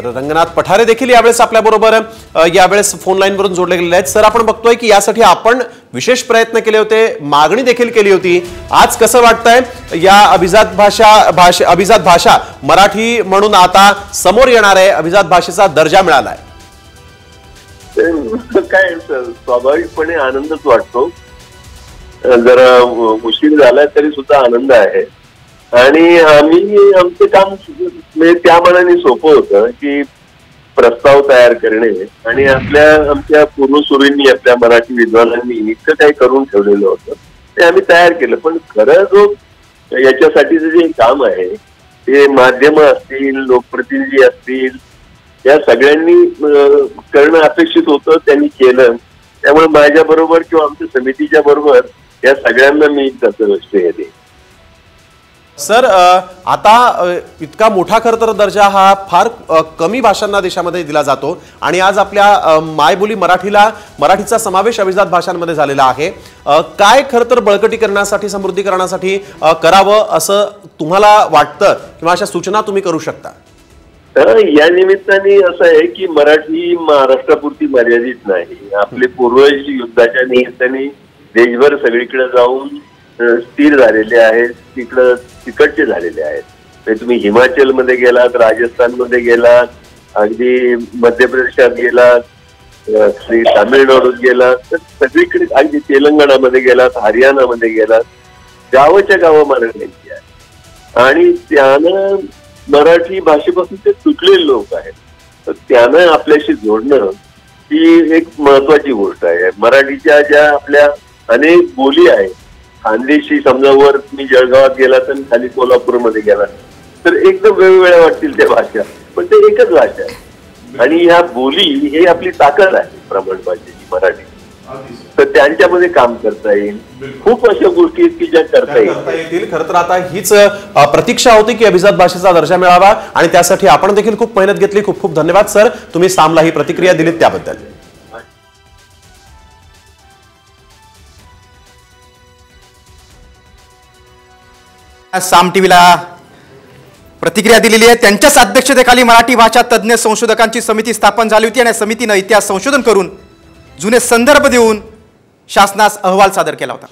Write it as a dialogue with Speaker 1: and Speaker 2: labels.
Speaker 1: रंगनाथ पठारे देखील यावेळेस आपल्याबरोबर यावेळेस फोन लाईन वरून जोडले गेलेले आहेत। सर, आपण बघतोय की यासाठी आपण विशेष प्रयत्न केले होते, मागणी देखील केली होती। आज कसं वाटतंय या अभिजात भाषा मराठी म्हणून आता समोर येणार आहे, अभिजात भाषेचा दर्जा मिळालाय?
Speaker 2: काय स्वाभाविकपणे आनंदच वाटतो। जरा उशीर झाला तरी सुद्धा आनंद आहे आणि आम्ही आमचं काम त्या मनाने सोपं होतं की प्रस्ताव तयार करणे आणि आमच्या पूर्वसुरींनी आपल्या मराठी विद्वानांनी इतकं काही करून ठेवलेलं होतं ते आम्ही तयार केलं। पण खरं जो याच्यासाठीचं जे काम आहे ते माध्यम असतील, लोकप्रतिनिधी असतील, या सगळ्यांनी करणं अपेक्षित होतं, त्यांनी केलं। त्यामुळे माझ्या बरोबर किंवा आमच्या समितीच्या बरोबर या सगळ्यांना मी त्याचं श्रेय देईन।
Speaker 1: सर, आता इतका मोठा खरं तर दर्जा हा फार कमी भाषांना देशामध्ये दिला जातो आणि आज आपल्या मायबोली मराठीचा समावेश अभिजात भाषांमध्ये झालेला आहे। काय खरं तर बळकटीकरणासाठी, समृद्धीकरणासाठी करावं असं तुम्हाला वाटतं किंवा अशा सूचना तुम्ही करू शकता?
Speaker 2: या निमित्ताने असं आहे की मराठी महाराष्ट्रापुरती मर्यादित नाही। आपले पूर्वज युद्धाच्या निमित्ताने देशभर सगळीकडे जाऊन स्थिर झालेले आहेत, तिकडचे झालेले आहेत। म्हणजे तुम्ही हिमाचलमध्ये गेलात, राजस्थानमध्ये गेलात, अगदी मध्य प्रदेशात गेलात, तामिळनाडूत गेलात, तर सगळीकडे अगदी तेलंगणामध्ये गेलात, हरियाणामध्ये गेलात, गावाच्या गावं मराठ्यांची आहे आणि त्यानं मराठी भाषेपासून ते तुटलेले लोक आहेत, तर त्यानं आपल्याशी जोडणं ही एक महत्वाची गोष्ट आहे। मराठीच्या ज्या आपल्या अनेक बोली आहेत, खानदेशी समजा वर तुम्ही जळगावात गेला तर खाली कोल्हापूरमध्ये गेला तर एकदम वेगवेगळ्या वाटतील त्या भाषा, पण ते एकच भाषा आहे आणि ह्या बोली ही आपली ताकद आहे प्रमाण भाषेची मराठी। तर त्यांच्यामध्ये काम करता येईल, खूप अशा गोष्टी आहेत की ज्या करता येतील।
Speaker 1: खरं तर आता हीच प्रतीक्षा होती की अभिजात भाषेचा दर्जा मिळावा आणि त्यासाठी आपण देखील खूप मेहनत घेतली। खूप खूप धन्यवाद सर, तुम्ही सामला ही प्रतिक्रिया दिलीत त्याबद्दल।
Speaker 3: साम टीव्हीला प्रतिक्रिया दिलेली आहे। त्यांच्याच अध्यक्षतेखाली मराठी भाषा तज्ज्ञ संशोधकांची समिती स्थापन झाली होती आणि समितीने इतिहास संशोधन करून जुने संदर्भ देऊन शासनास अहवाल सादर केला होता।